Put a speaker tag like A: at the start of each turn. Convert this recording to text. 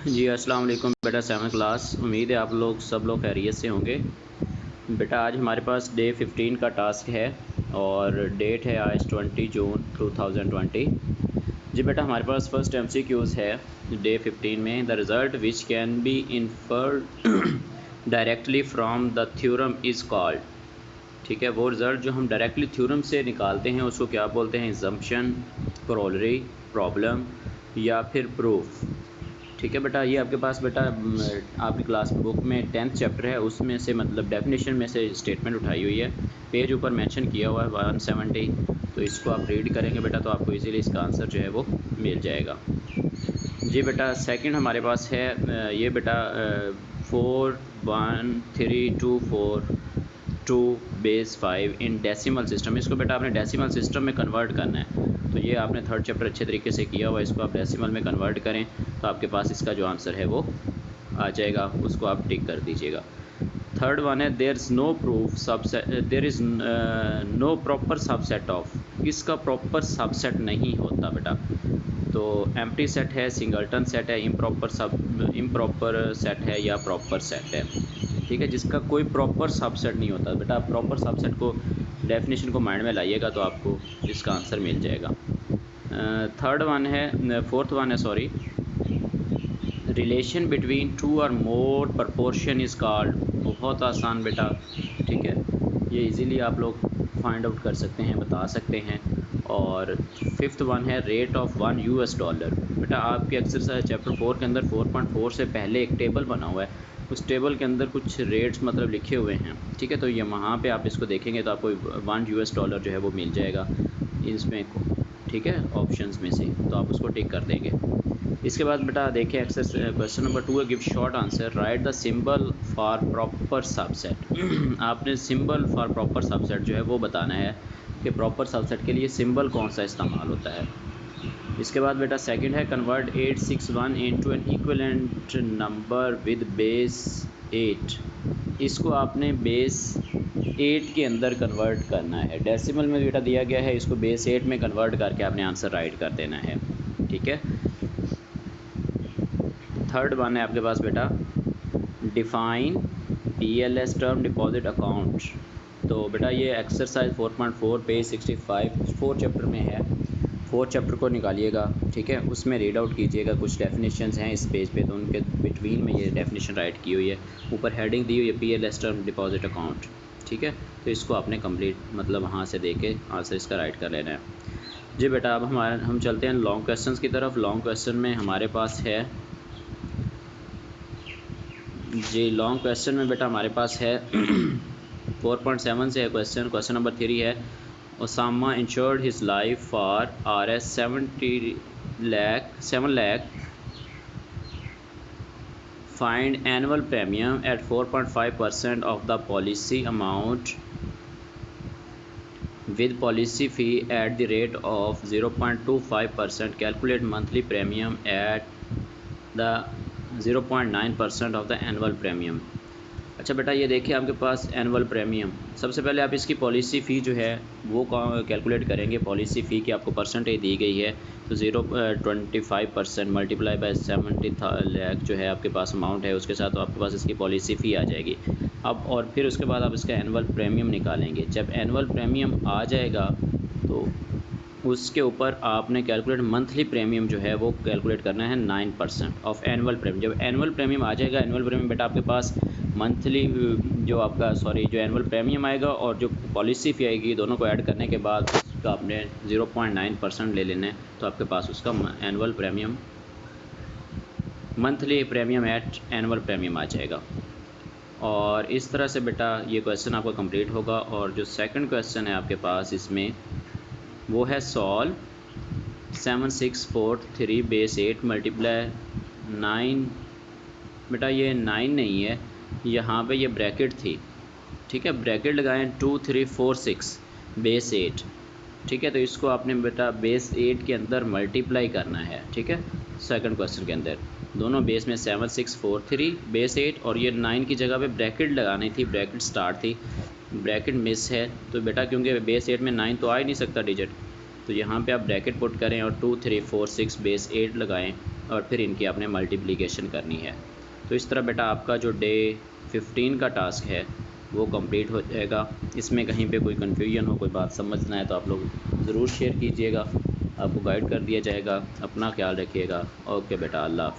A: जी अस्सलाम वालेकुम बेटा, 7th क्लास। उम्मीद है आप लोग सब लोग खैरियत से होंगे। बेटा आज हमारे पास डे 15 का टास्क है और डेट है आज 20 जून 2020। जी बेटा हमारे पास फर्स्ट MCQs है डे 15 में। The result which can be inferred directly from the theorem is called. ठीक है, वो रिज़ल्ट जो हम डायरेक्टली थ्योरम से निकालते हैं उसको क्या बोलते हैं? असम्पशन, करोलरी, प्रॉब्लम या फिर प्रूफ। ठीक है बेटा, ये आपके पास बेटा आपकी क्लास बुक में 10th चैप्टर है, उसमें से मतलब डेफिनेशन में से स्टेटमेंट उठाई हुई है। पेज ऊपर मेंशन किया हुआ है 170। तो इसको आप रीड करेंगे बेटा तो आपको इजीली इसका आंसर जो है वो मिल जाएगा। जी बेटा सेकंड हमारे पास है ये बेटा 41324 इन डेसिमल सिस्टम। इसको बेटा आपने डेसिमल सिस्टम में कन्वर्ट करना है। तो ये आपने थर्ड चैप्टर अच्छे तरीके से किया हुआ है, इसको आप डेसिमल में कन्वर्ट करें तो आपके पास इसका जो आंसर है वो आ जाएगा, उसको आप टिक कर दीजिएगा। थर्ड वन है there is no proof subset, there is no proper subset of. इसका प्रॉपर सबसेट नहीं होता बेटा। तो एम्प्टी सेट है, सिंगल्टन सेट है, इम्प्रॉपर सेट है या प्रॉपर सेट है। ठीक है, जिसका कोई प्रॉपर सबसेट नहीं होता बेटा। आप प्रॉपर सबसेट को डेफिनेशन को माइंड में लाइएगा तो आपको इसका आंसर मिल जाएगा। थर्ड वन है, फोर्थ वन है सॉरी, रिलेशन बिटवीन टू और मोर प्रपोर्शन इज़ कॉल्ड। बहुत आसान बेटा, ठीक है, ये इजीली आप लोग फाइंड आउट कर सकते हैं, बता सकते हैं। और फिफ्थ वन है रेट ऑफ $1। बेटा आपके एक्सरसाइज चैप्टर 4 के अंदर 4.4 से पहले एक टेबल बना हुआ है, उस टेबल के अंदर कुछ रेट्स मतलब लिखे हुए हैं। ठीक है, तो ये वहाँ पे आप इसको देखेंगे तो आपको $1 जो है वो मिल जाएगा इसमें। ठीक है, ऑप्शंस में से तो आप उसको टिक कर देंगे। इसके बाद बेटा देखिए एक्सरसाइज क्वेश्चन नंबर 2 है, give short answer, right the symbol for proper subset. आपने सिंबल फॉर प्रॉपर सबसेट जो है वो बताना है कि प्रॉपर सबसेट के लिए सिंबल कौन सा इस्तेमाल होता है। इसके बाद बेटा सेकंड है, convert 861 into an equivalent number with base 8। इसको आपने बेस 8 के अंदर कन्वर्ट करना है। डेसिमल में बेटा दिया गया है, इसको बेस 8 में कन्वर्ट करके आपने आंसर राइट कर देना है। ठीक है, थर्ड वन है आपके पास बेटा, define PLS term deposit account. तो बेटा ये एक्सरसाइज 4.4 पेज 65 4 चैप्टर में है। 4 चैप्टर को निकालिएगा, ठीक है, उसमें रीड आउट कीजिएगा। कुछ डेफिनेशंस हैं इस पेज पे तो उनके बिटवीन में ये डेफिनेशन राइट की हुई है। ऊपर हेडिंग दी हुई है PLS टर्म डिपॉजिट अकाउंट। ठीक है, तो इसको आपने कंप्लीट मतलब वहाँ से दे के आंसर इसका राइट कर लेना है। जी बेटा अब हम चलते हैं लॉन्ग क्वेश्चंस की तरफ। लॉन्ग क्वेश्चन में हमारे पास है जी, लॉन्ग क्वेश्चन में बेटा हमारे पास है 4.7 से है क्वेश्चन नंबर 3 है, Osama insured his life for RS 7 lakh, find annual premium eight 4.5% of the policy amount with policy fee at the rate of 0.25%, calculate monthly premium at the 0.9% of the annual premium। अच्छा बेटा ये देखिए आपके पास annual premium, सबसे पहले आप इसकी policy फ़ी जो है वो कैलकुलेट करेंगे। पॉलिसी फ़ी की आपको परसेंटेज दी गई है, तो 0.25% मल्टीप्लाई बाय 70 लाख जो है आपके पास अमाउंट है, उसके साथ तो आपके पास इसकी पॉलिसी फ़ी आ जाएगी। अब और फिर उसके बाद आप इसका एनुअल प्रीमियम निकालेंगे। जब एनुअल प्रीमियम आ जाएगा तो उसके ऊपर आपने कैलकुलेट मंथली प्रीमियम जो है वो कैलकुलेट करना है 9% ऑफ एनुअल प्रीमियम। जब एनुअल प्रीमियम आ जाएगा, एनुअल प्रीमियम बेटा आपके पास मंथली जो आपका जो एनुअल प्रीमियम आएगा और जो पॉलिसी फ़ी आएगी, दोनों को ऐड करने के बाद उसका आपने 0.9% ले लेना है, तो आपके पास उसका annual premium monthly premium at annual premium आ जाएगा। और इस तरह से बेटा ये क्वेश्चन आपका कंप्लीट होगा। और जो सेकंड क्वेश्चन है आपके पास इसमें वो है सॉल्व 7643 बेस 8 मल्टीप्लाई 9। बेटा ये 9 नहीं है, यहाँ पे ये ब्रैकेट थी। ठीक है, ब्रैकेट लगाएं 2346 बेस 8। ठीक है, तो इसको आपने बेटा बेस 8 के अंदर मल्टीप्लाई करना है। ठीक है, सेकंड क्वेश्चन के अंदर दोनों बेस में 7643 बेस 8 और ये 9 की जगह पे ब्रैकेट लगानी थी, ब्रैकेट स्टार्ट थी, ब्रैकेट मिस है। तो बेटा क्योंकि बेस 8 में 9 तो आ ही नहीं सकता डिजिट, तो यहाँ पे आप ब्रैकेट पुट करें और 2346 बेस 8 लगाएं और फिर इनकी आपने मल्टीप्लिकेशन करनी है। तो इस तरह बेटा आपका जो डे 15 का टास्क है वो कंप्लीट हो जाएगा। इसमें कहीं पे कोई कन्फ्यूजन हो, कोई बात समझना है तो आप लोग ज़रूर शेयर कीजिएगा, आपको गाइड कर दिया जाएगा। अपना ख्याल रखिएगा। ओके बेटा, अल्लाह हाफ़िज़।